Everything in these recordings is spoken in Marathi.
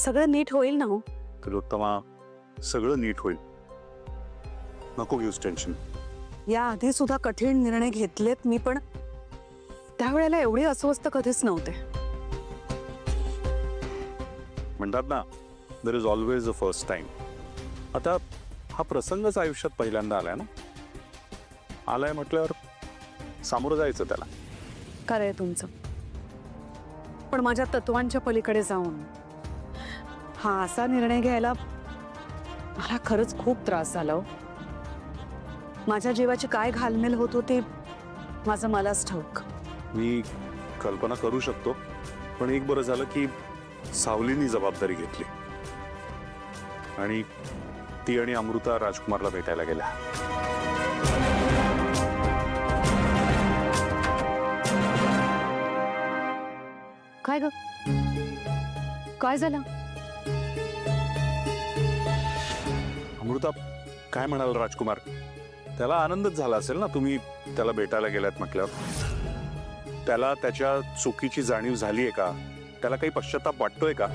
सगळं नीट होईल ना हो? तिलोत्तमा, सगळं नीट होईल, नको घेऊस टेन्शन. या आधी सुद्धा कठीण निर्णय घेतलेत मी, पण त्यावेळेला एवढे अस्वस्थ कधीच नव्हते. म्हणतात ना, there is always a first time. आता हा प्रसंगच आयुष्यात पहिल्यांदा आलाय ना, आलाय म्हटल्यावर सामोरं जायचं त्याला. खरं आहे तुमचं, पण माझ्या तत्वांच्या पलीकडे जाऊन हा असा निर्णय घ्यायला मला खरंच खूप त्रास झाला हो. माझ्या जीवाची काय घालमेल होत होती माझं मलाच ठाऊक. मी कल्पना करू शकतो, पण एक बरं झालं की सावलीनी जबाबदारी घेतली आणि ती आणि अमृता राजकुमारला भेटायला गेल्या. काय ग, काय झालं? अमृता, काय म्हणाल राजकुमार? त्याला आनंदच झाला असेल ना तुम्ही त्याला भेटायला गेलात म्हटल्यावर. त्याला त्याच्या चुकीची जाणीव झालीये का? त्याला काही पश्चाताप वाटतोय का?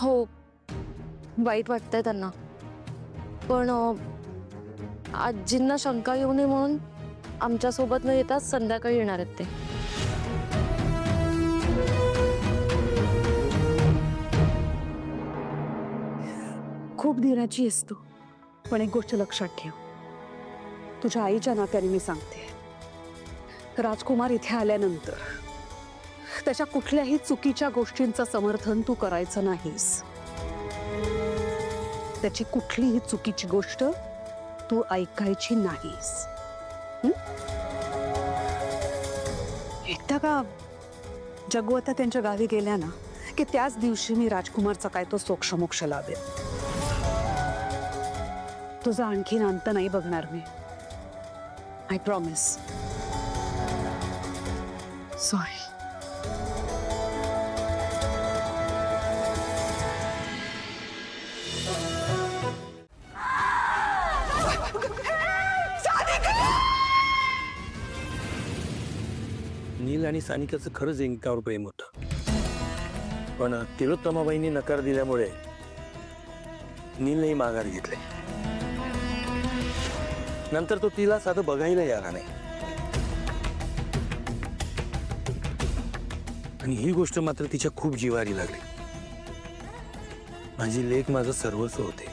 हो, वाईट वाटतंय त्यांना, पण आजींना शंका येऊ नये म्हणून आमच्या सोबत न येता संध्याकाळी येणार आहेत ते. खूप धीराची आहेस तू, पण एक गोष्ट लक्षात ठेव. तुझ्या आईच्या नात्याने मी सांगते, राजकुमार इथे आल्यानंतर त्याच्या कुठल्याही चुकीच्या गोष्टींचं समर्थन तू करायचं नाहीस. त्याची कुठलीही चुकीची गोष्ट तू ऐकायची नाहीस. एकदा का जग्गू आता त्यांच्या गावी गेल्या ना, की त्याच दिवशी मी राजकुमारचा काय तो सोक्षमोक्ष लावेल. तुझा आणखीन अंत नाही बघणार मी. I promise. सॉरी. नील आणि सानिकाचं खरंच इंकावर प्रेम होतं, पण तिलोत्तमाबाईंनी नकार दिल्यामुळे नीलनेही माघार घेतले. नंतर तो तिला साधं बघायला आला नाही. आणि ही गोष्ट मात्र तिच्या खूप जिव्हारी लागली. माझी लेक माझं सर्वस्व होते.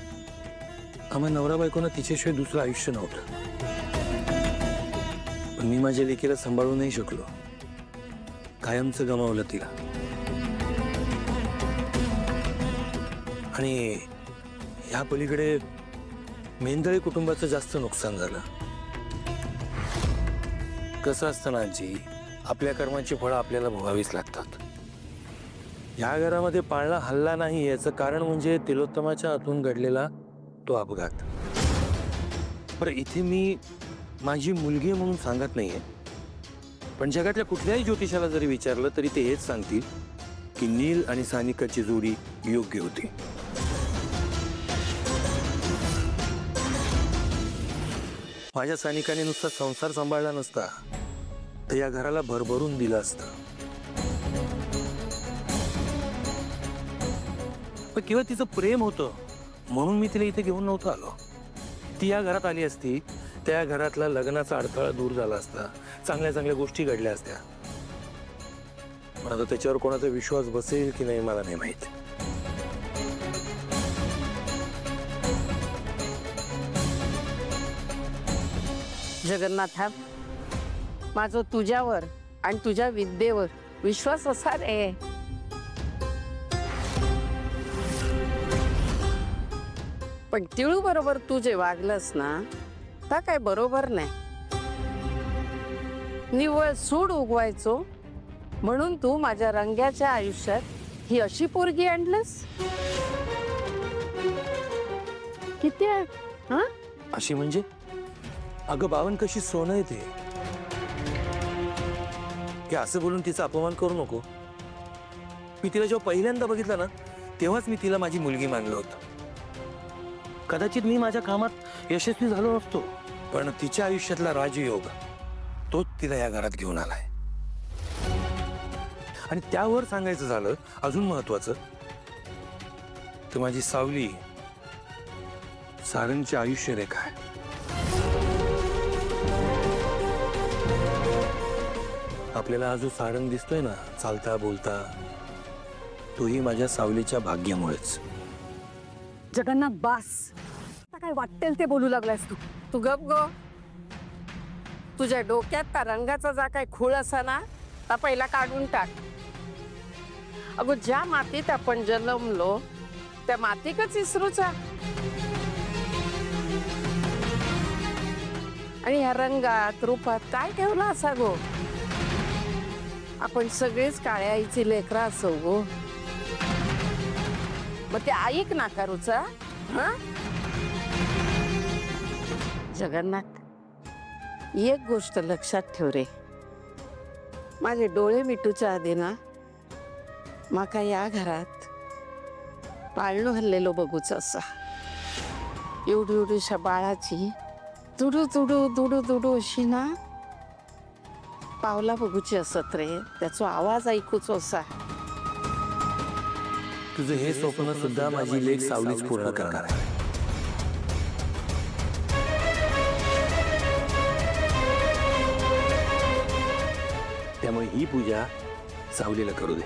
आम्हा नवरा बायकोना तिच्याशिवाय दुसरं आयुष्य नव्हतं, पण मी माझ्या लेकीला सांभाळू नाही शकलो. कायमचं गमावलं तिला. आणि ह्या पलीकडे मेंदळे कुटुंबाचं जास्त नुकसान झालं. कसं असतं ना आजी, आपल्या कर्माची फळं आपल्याला भोगावीच लागतात. या घरामध्ये पाळणा हल्ला नाही याचं कारण म्हणजे तिलोत्तमाच्या हातून घडलेला तो अपघात. बरं, इथे मी माझी मुलगी म्हणून सांगत नाहीये, पण जगातल्या कुठल्याही ज्योतिषाला जरी विचारलं तरी ते हेच सांगतील की नील आणि सानिकाची जोडी योग्य होती. माझ्या सानिकाने नुसता संसार सांभाळला नसता तर या घराला भरभरून दिलं असतं. पण केवळ तिचं प्रेम होतं म्हणून मी तिला इथे घेऊन नव्हतो आलो. ती या घरात आली असती, त्या घरातला लग्नाचा अडथळा दूर झाला असता, चांगल्या चांगल्या गोष्टी घडल्या असत्या. पण आता त्याच्यावर कोणाचा विश्वास बसेल की नाही मला नाही माहित. जगन्नाथ, माझं तुझ्यावर आणि तुझ्या विद्येवर विश्वास असा रे. पण तिळू बरोबर तू जे वागलंस ना, तर काय बरोबर नाही. निव्वळ सूड उगवायचो म्हणून तू माझ्या रंग्याच्या आयुष्यात ही अशी पोरगी आणलंस. किती आहे हा? अशी म्हणजे? अगं बावन कशी सोनं येते की असं बोलून तिचा अपमान करू नको. मी तिला जेव्हा पहिल्यांदा बघितलं ना, तेव्हाच मी तिला माझी मुलगी मानलं होतं. कदाचित मी माझ्या कामात यशस्वी झालो नसतो, पण तिच्या आयुष्यातला राजयोग तोच तिला या घरात घेऊन आलाय. आणि त्यावर सांगायचं झालं अजून महत्वाचं, तर माझी सावली सारंगची आयुष्य रेखा आहे. आपल्याला हा जो सारंग दिसतोय ना, चालता बोलता, तोही माझ्या सावलीच्या भाग्यामुळेच. जगन्नाथ बास, आता काय वाटेल ते बोलू लागलायस तू. तू गप गो. तुझ्या डोक्यात त्या रंगाचा जा काय खूळ असा ना, ता पहिला काढून टाक. अगो, ज्या मातीत आपण जन्मलो त्या मातीकच इसरूचा. आणि ह्या रंगात रूपात काय ठेवलं असा गो? आपण सगळेच काळ्या आईची लेकरं असो गो. मग ते ऐक ना करूचा. हा, जगन्नाथ, एक गोष्ट लक्षात ठेव रे. माझे डोळे मिटूच्या आधी ना माका या घरात पाळणो हल्लेलो बघूच असा. एवढी एवढीशा बाळाची तुडू तुडू दुडू दुडू अशी ना पावला बघूची असत रे. त्याचा आवाज ऐकूच असा. तुझं हे स्वप्न सुद्धा माझी लेक सावलीच पूर्ण करणार आहे. त्यामुळे ही पूजा सावलीला करू दे.